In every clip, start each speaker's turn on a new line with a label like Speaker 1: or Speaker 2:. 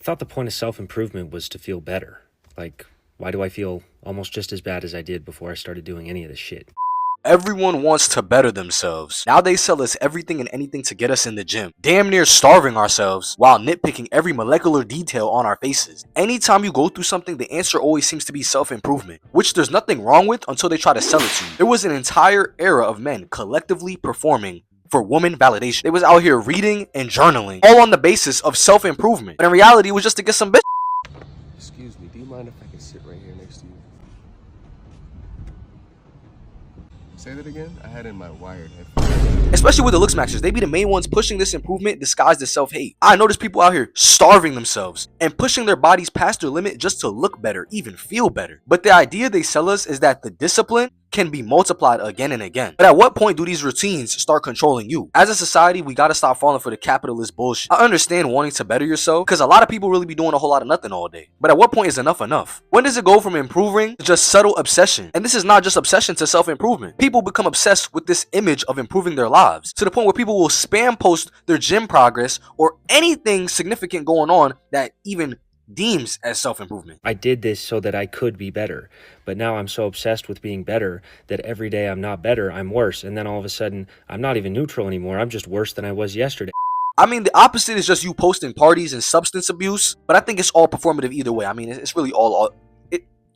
Speaker 1: I thought the point of self-improvement was to feel better. Like, why do I feel almost just as bad as I did before I started doing any of this shit?
Speaker 2: Everyone wants to better themselves. Now they sell us everything and anything to get us in the gym, damn near starving ourselves while nitpicking every molecular detail on our faces. Anytime you go through something, the answer always seems to be self-improvement, which there's nothing wrong with until they try to sell it to you. There was an entire era of men collectively performing for woman validation. They was out here reading and journaling, all on the basis of self-improvement. But in reality, it was just to get some bitch.
Speaker 3: Excuse me, do you mind if I can sit right here next to you? Say that again? I had in my wired headphones.
Speaker 2: Especially with the looks matchers, they be the main ones pushing this improvement disguised as self-hate. I notice people out here starving themselves and pushing their bodies past their limit just to look better, even feel better. But the idea they sell us is that the discipline can be multiplied again and again. But at what point do these routines start controlling you? As a society, we gotta stop falling for the capitalist bullshit. I understand wanting to better yourself because a lot of people really be doing a whole lot of nothing all day. But at what point is enough enough? When does it go from improving to just subtle obsession? And this is not just obsession to self-improvement. People become obsessed with this image of improving their lives to the point where people will spam post their gym progress or anything significant going on that even deems as self-improvement.
Speaker 1: I did this so that I could be better, but now I'm so obsessed with being better that every day I'm not better, I'm worse, and then all of a sudden I'm not even neutral anymore, I'm just worse than I was yesterday.
Speaker 2: I mean, the opposite is just you posting parties and substance abuse, but I think it's all performative either way. I mean, it's really all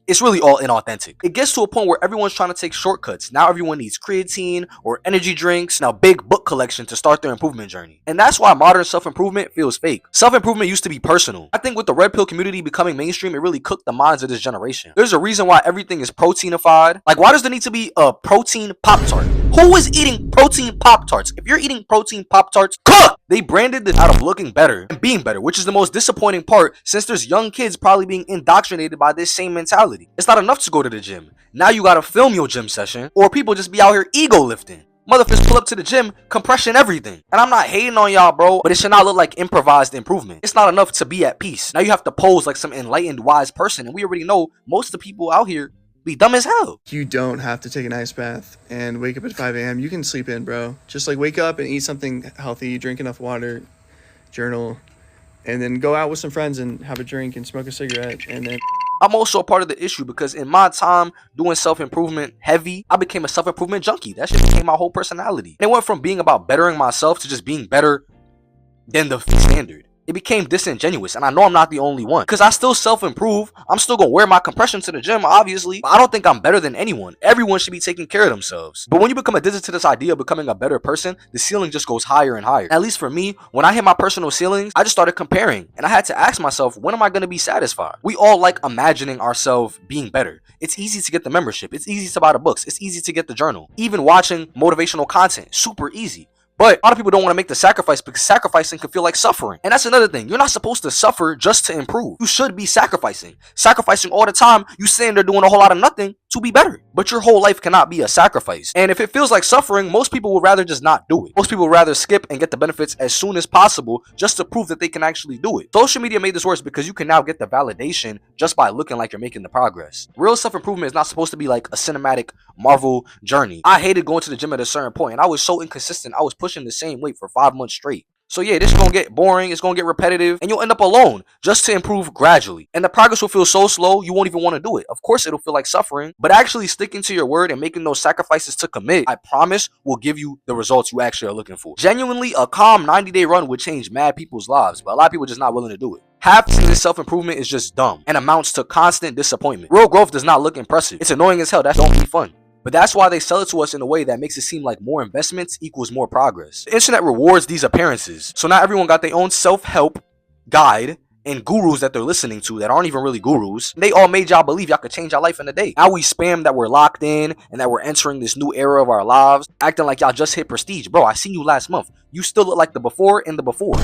Speaker 2: it's really all inauthentic. It gets to a point where everyone's trying to take shortcuts. Now everyone needs creatine or energy drinks, now big book collection to start their improvement journey. And that's why modern self-improvement feels fake. Self-improvement used to be personal. I think with the red pill community becoming mainstream, it really cooked the minds of this generation. There's a reason why everything is proteinified. Like, why does there need to be a protein Pop-Tart? Who is eating protein Pop-Tarts? If you're eating protein Pop-Tarts, cook! They branded this out of looking better and being better, which is the most disappointing part since there's young kids probably being indoctrinated by this same mentality. It's not enough to go to the gym. Now you gotta film your gym session, or people just be out here ego lifting. Motherfuckers pull up to the gym, compression everything. And I'm not hating on y'all, bro, but it should not look like improvised improvement. It's not enough to be at peace. Now you have to pose like some enlightened, wise person, and we already know most of the people out here be dumb as hell.
Speaker 4: You don't have to take an ice bath and wake up at 5 a.m. You can sleep in, bro. Just like wake up and eat something healthy, drink enough water, journal, and then go out with some friends and have a drink and smoke a cigarette, and then
Speaker 2: I'm also a part of the issue because in my time doing self-improvement heavy, I became a self-improvement junkie. That shit became my whole personality. And it went from being about bettering myself to just being better than the standard. It became disingenuous, and I know I'm not the only one because I still self-improve. I'm still gonna wear my compression to the gym, obviously, but I don't think I'm better than anyone. Everyone should be taking care of themselves. But when you become addicted to this idea of becoming a better person, the ceiling just goes higher and higher. At least for me, when I hit my personal ceilings, I just started comparing, and I had to ask myself, when am I gonna be satisfied? We all like imagining ourselves being better. It's easy to get the membership. It's easy to buy the books. It's easy to get the journal. Even watching motivational content, super easy. But a lot of people don't want to make the sacrifice because sacrificing can feel like suffering. And that's another thing. You're not supposed to suffer just to improve. You should be sacrificing. Sacrificing all the time. You sitting there doing a whole lot of nothing to be better. But your whole life cannot be a sacrifice. And if it feels like suffering, most people would rather just not do it. Most people would rather skip and get the benefits as soon as possible just to prove that they can actually do it. Social media made this worse because you can now get the validation just by looking like you're making the progress. Real self-improvement is not supposed to be like a cinematic Marvel journey. I hated going to the gym at a certain point, and I was so inconsistent. I was pushing the same weight for 5 months straight. So yeah, this is gonna get boring, it's gonna get repetitive, and you'll end up alone just to improve gradually. And the progress will feel so slow, you won't even want to do it. Of course, it'll feel like suffering, but actually sticking to your word and making those sacrifices to commit, I promise, will give you the results you actually are looking for. Genuinely, a calm 90-day run would change mad people's lives, but a lot of people are just not willing to do it. Half of this self-improvement is just dumb and amounts to constant disappointment. Real growth does not look impressive. It's annoying as hell. That don't be fun. But that's why they sell it to us in a way that makes it seem like more investments equals more progress. The internet rewards these appearances. So now everyone got their own self-help guide and gurus that they're listening to that aren't even really gurus. They all made y'all believe y'all could change your life in a day. Now we spam that we're locked in and that we're entering this new era of our lives, acting like y'all just hit prestige. Bro, I seen you last month. You still look like the before and the before.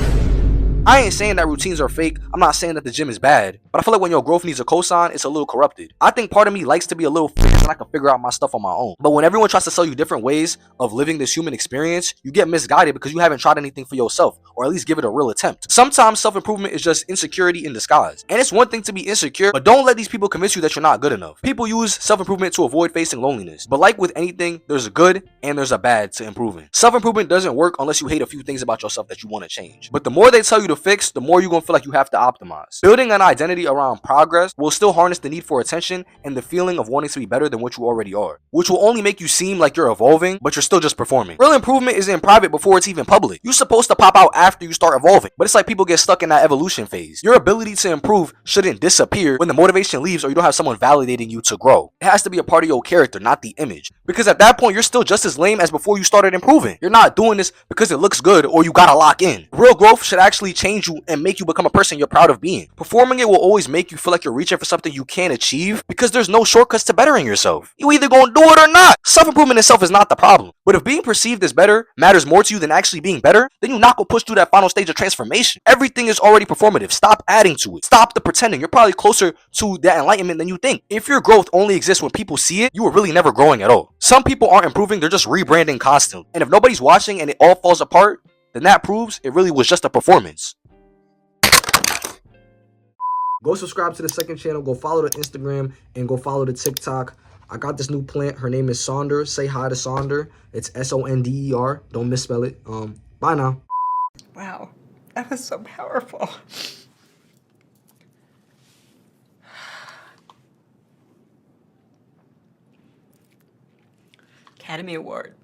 Speaker 2: I ain't saying that routines are fake. I'm not saying that the gym is bad. But I feel like when your growth needs a cosign, it's a little corrupted. I think part of me likes to be a little fixed and I can figure out my stuff on my own. But when everyone tries to sell you different ways of living this human experience, you get misguided because you haven't tried anything for yourself, or at least give it a real attempt. Sometimes self-improvement is just insecurity in disguise. And it's one thing to be insecure, but don't let these people convince you that you're not good enough. People use self-improvement to avoid facing loneliness. But like with anything, there's a good and there's a bad to improving. Self-improvement doesn't work unless you hate a few things about yourself that you want to change. But the more they tell you to to fix, the more you're gonna feel like you have to optimize. Building an identity around progress will still harness the need for attention and the feeling of wanting to be better than what you already are, which will only make you seem like you're evolving, but you're still just performing. Real improvement is in private before it's even public. You're supposed to pop out after you start evolving, but it's like people get stuck in that evolution phase. Your ability to improve shouldn't disappear when the motivation leaves or you don't have someone validating you to grow. It has to be a part of your character, not the image, because at that point you're still just as lame as before you started improving. You're not doing this because it looks good or you gotta lock in. Real growth should actually change you and make you become a person you're proud of being. Performing it will always make you feel like you're reaching for something you can't achieve because there's no shortcuts to bettering yourself. You either gonna do it or not. Self-improvement itself is not the problem. But if being perceived as better matters more to you than actually being better, then you're not gonna push through that final stage of transformation. Everything is already performative. Stop adding to it. Stop the pretending. You're probably closer to that enlightenment than you think. If your growth only exists when people see it, you are really never growing at all. Some people aren't improving, they're just rebranding constantly. And if nobody's watching and it all falls apart, then that proves it really was just a performance. Go subscribe to the second channel, go follow the Instagram, and go follow the TikTok. I got this new plant. Her name is Sonder. Say hi to Sonder. It's Sonder. Don't misspell it. Bye now.
Speaker 5: Wow, that was so powerful. Academy Award.